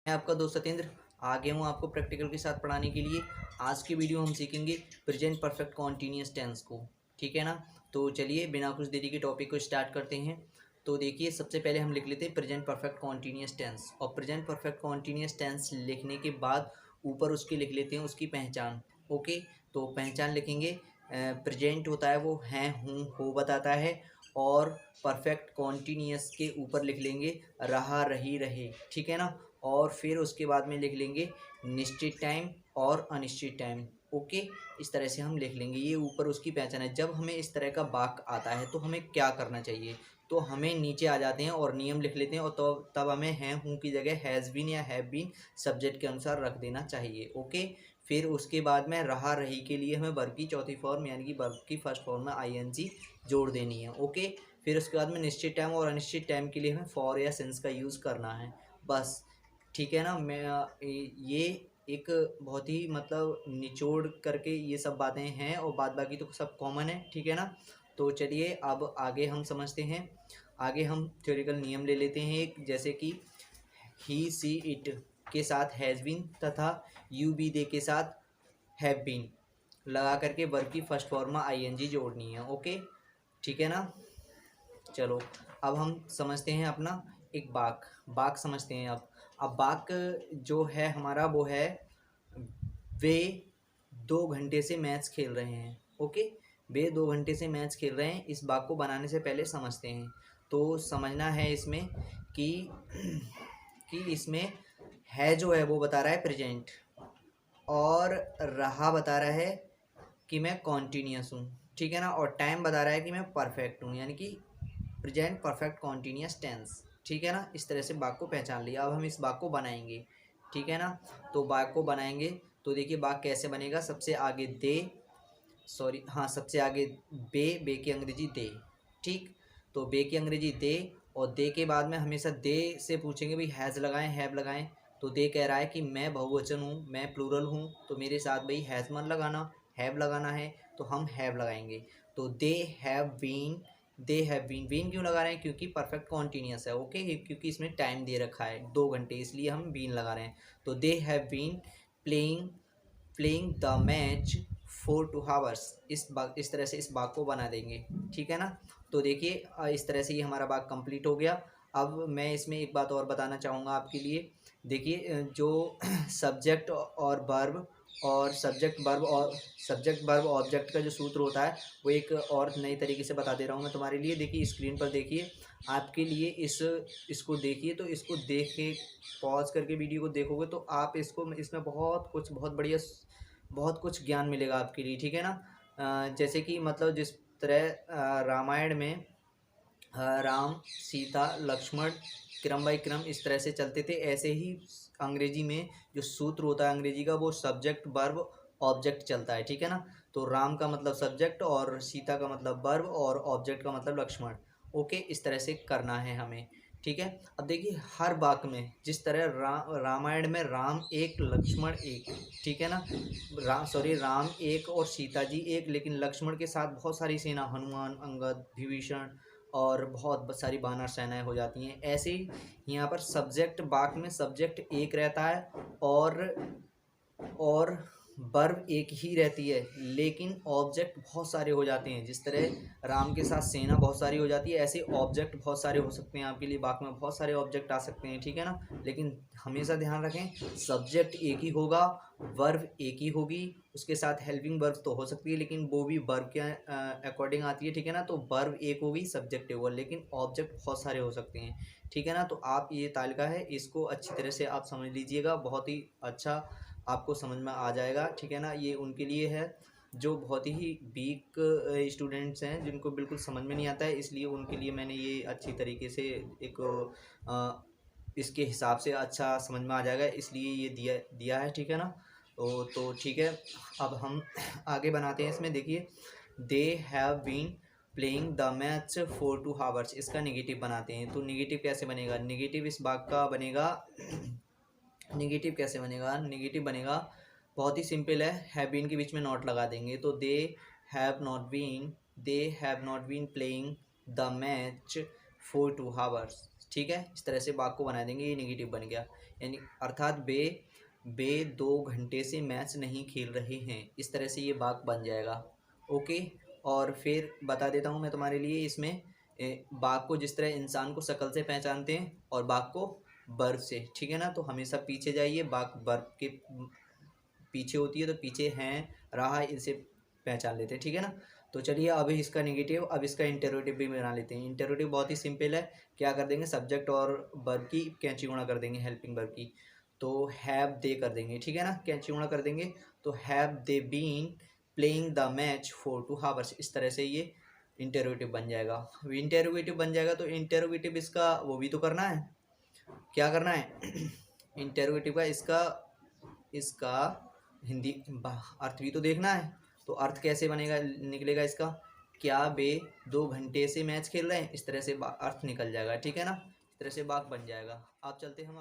मैं आपका दोस्त सत्येंद्र आ गया हूँ आपको प्रैक्टिकल के साथ पढ़ाने के लिए। आज की वीडियो हम सीखेंगे प्रेजेंट परफेक्ट कॉन्टीन्यूअस टेंस को। ठीक है ना। तो चलिए बिना कुछ देरी के टॉपिक को स्टार्ट करते हैं। तो देखिए सबसे पहले हम लिख लेते हैं प्रेजेंट परफेक्ट कॉन्टीन्यूअस टेंस, और प्रेजेंट परफेक्ट कॉन्टीन्यूअस टेंस लिखने के बाद ऊपर उसके लिख लेते हैं उसकी पहचान। ओके, तो पहचान लिखेंगे। प्रेजेंट होता है वो हैं, हूँ, हो बताता है, और परफेक्ट कॉन्टीन्यूअस के ऊपर लिख लेंगे रहा, रही, रहे। ठीक है ना। और फिर उसके बाद में लिख लेंगे निश्चित टाइम और अनिश्चित टाइम। ओके, इस तरह से हम लिख लेंगे, ये ऊपर उसकी पहचान है। जब हमें इस तरह का वाक्य आता है तो हमें क्या करना चाहिए, तो हमें नीचे आ जाते हैं और नियम लिख लेते हैं, और तो तब हमें हैं, हूँ की जगह हैज़ बीन या हैव बीन सब्जेक्ट के अनुसार रख देना चाहिए। ओके, फिर उसके बाद में रहा, रही के लिए हमें वर्ब की चौथी फॉर्म यानी कि वर्ब की फर्स्ट फॉर्म में आई जोड़ देनी है। ओके, फिर उसके बाद में निश्चित टाइम और अनिश्चित टाइम के लिए हमें फॉर या सिंस का यूज़ करना है, बस। ठीक है ना। मैं ये एक बहुत ही मतलब निचोड़ करके ये सब बातें हैं, और बाद बाकी तो सब कॉमन है। ठीक है ना। तो चलिए अब आगे हम समझते हैं। आगे हम थ्योरिकल नियम ले लेते हैं एक, जैसे कि ही, सी, इट के साथ हैज़ बीन तथा यू, बी, दे के साथ हैव बीन लगा करके वर्ब की फर्स्ट फॉर्म में आईएनजी जोड़नी है। ओके, ठीक है ना। चलो अब हम समझते हैं अपना एक बाक बाक समझते हैं। अब बाक जो है हमारा वो है, वे 2 घंटे से मैच खेल रहे हैं। ओके, वे 2 घंटे से मैच खेल रहे हैं, इस बाक को बनाने से पहले समझते हैं। तो समझना है इसमें कि इसमें है जो है वो बता रहा है प्रेजेंट, और रहा बता रहा है कि मैं कॉन्टीन्यूस हूँ। ठीक है ना। और टाइम बता रहा है कि मैं परफेक्ट हूँ, यानी कि प्रेजेंट परफेक्ट कॉन्टीन्यूअस टेंस। ठीक है ना। इस तरह से वाक्य को पहचान लिया। अब हम इस वाक्य को बनाएंगे। ठीक है ना। तो वाक्य को बनाएंगे तो देखिए वाक्य कैसे बनेगा। सबसे आगे दे, सॉरी हाँ, सबसे आगे बे की अंग्रेजी दे। ठीक, तो बे की अंग्रेजी दे, और दे के बाद में हमेशा दे से पूछेंगे भाई हैज़ लगाएं हैव लगाएं। तो दे कह रहा है कि मैं बहुवचन हूँ, मैं प्लूरल हूँ, तो मेरे साथ भाई हैज़ मत लगाना, हैव लगाना है, तो हम हैव लगाएंगे। तो दे हैव बीन, बीन क्यों लगा रहे हैं, क्योंकि परफेक्ट कॉन्टीन्यूअस है। ओके, क्योंकि इसमें टाइम दे रखा है 2 घंटे, इसलिए हम बीन लगा रहे हैं। तो they have been playing playing the match for 2 hours. इस तरह से इस बाग को बना देंगे। ठीक है ना। तो देखिए इस तरह से ये हमारा बाग कंप्लीट हो गया। अब मैं इसमें एक बात और बताना चाहूँगा आपके लिए। देखिए जो सब्जेक्ट और वर्ब और सब्जेक्ट वर्ब ऑब्जेक्ट का जो सूत्र होता है, वो एक और नई तरीके से बता दे रहा हूँ मैं तुम्हारे लिए। देखिए स्क्रीन पर देखिए आपके लिए, इसको देखिए, तो इसको देख के पॉज करके वीडियो को देखोगे तो आप इसको, इसमें बहुत बढ़िया बहुत कुछ ज्ञान मिलेगा आपके लिए। ठीक है ना। जैसे कि मतलब जिस तरह रामायण में राम, सीता, लक्ष्मण क्रम बाई क्रम इस तरह से चलते थे, ऐसे ही अंग्रेजी में जो सूत्र होता है अंग्रेजी का, वो सब्जेक्ट वर्ब ऑब्जेक्ट चलता है। ठीक है ना। तो राम का मतलब सब्जेक्ट, और सीता का मतलब वर्ब, और ऑब्जेक्ट का मतलब लक्ष्मण। ओके, इस तरह से करना है हमें। ठीक है। अब देखिए हर वाक्य में जिस तरह रामायण में राम एक, लक्ष्मण एक। ठीक है ना। राम एक और सीता जी एक, लेकिन लक्ष्मण के साथ बहुत सारी सेना, हनुमान, अंगद, विभीषण और बहुत सारी बानर सेनाएं हो जाती हैं। ऐसे ही यहाँ पर सब्जेक्ट वाक्य में सब्जेक्ट एक रहता है, और वर्ब एक ही रहती है, लेकिन ऑब्जेक्ट बहुत सारे हो जाते हैं। जिस तरह राम के साथ सेना बहुत सारी हो जाती है, ऐसे ऑब्जेक्ट बहुत सारे हो सकते हैं आपके लिए। वाक्य में बहुत सारे ऑब्जेक्ट आ सकते हैं। ठीक है ना। लेकिन हमेशा ध्यान रखें सब्जेक्ट एक ही होगा, वर्ब एक ही होगी, उसके साथ हेल्पिंग वर्ब तो हो सकती है, लेकिन वो भी वर्ब के अकॉर्डिंग आती है। ठीक है ना। तो वर्ब एक होगी, सब्जेक्ट एक होगा, लेकिन ऑब्जेक्ट बहुत सारे हो सकते हैं। ठीक है ना। तो आप ये तालिका है, इसको अच्छी तरह से आप समझ लीजिएगा, बहुत ही अच्छा आपको समझ में आ जाएगा। ठीक है ना। ये उनके लिए है जो बहुत ही वीक स्टूडेंट्स हैं, जिनको बिल्कुल समझ में नहीं आता है, इसलिए उनके लिए मैंने ये अच्छी तरीके से एक इसके हिसाब से अच्छा समझ में आ जाएगा, इसलिए ये दिया है। ठीक है ना। तो ठीक है, अब हम आगे बनाते हैं इसमें। देखिए they have been playing the match for 2 hours, इसका नेगेटिव बनाते हैं। तो नेगेटिव कैसे बनेगा, नेगेटिव इस बात का बनेगा नेगेटिव कैसे बनेगा, नेगेटिव बनेगा बहुत ही सिंपल है, हैव बीन के बीच में नॉट लगा देंगे। तो they have not been playing the match for 2 hours. ठीक है, इस तरह से बाग को बना देंगे, ये नेगेटिव बन गया। यानी अर्थात बे 2 घंटे से मैच नहीं खेल रहे हैं, इस तरह से ये बाग बन जाएगा। ओके, और फिर बता देता हूँ मैं तुम्हारे लिए इसमें बाघ को जिस तरह इंसान को शक्ल से पहचानते हैं और बाघ को बर्फ से, ठीक है ना। तो हमेशा पीछे जाइए, बाघ बर्फ के पीछे होती है, तो पीछे हैं रहा, इसे पहचान लेते हैं, ठीक है ना। तो चलिए अब इसका नेगेटिव, अब इसका इंटरोगेटिव भी बना लेते हैं। इंटरोगेटिव बहुत ही सिंपल है, क्या कर देंगे, सब्जेक्ट और वर्ब की कैंची गुणा कर देंगे, हेल्पिंग वर्ब की। तो हैव दे कर देंगे, ठीक है ना, कैंची गुणा कर देंगे। तो have they been playing the match for 2 hours, इस तरह से ये इंटरोगेटिव बन जाएगा। इंटरोगेटिव बन जाएगा तो इंटरोगेटिव इसका वो भी तो करना है, क्या करना है इंटरोगेटिव का इसका इसका हिंदी अर्थ भी तो देखना है। तो अर्थ कैसे बनेगा, निकलेगा इसका, क्या वे 2 घंटे से मैच खेल रहे हैं, इस तरह से अर्थ निकल जाएगा, ठीक है ना। इस तरह से बाग बन जाएगा। आप चलते हैं हम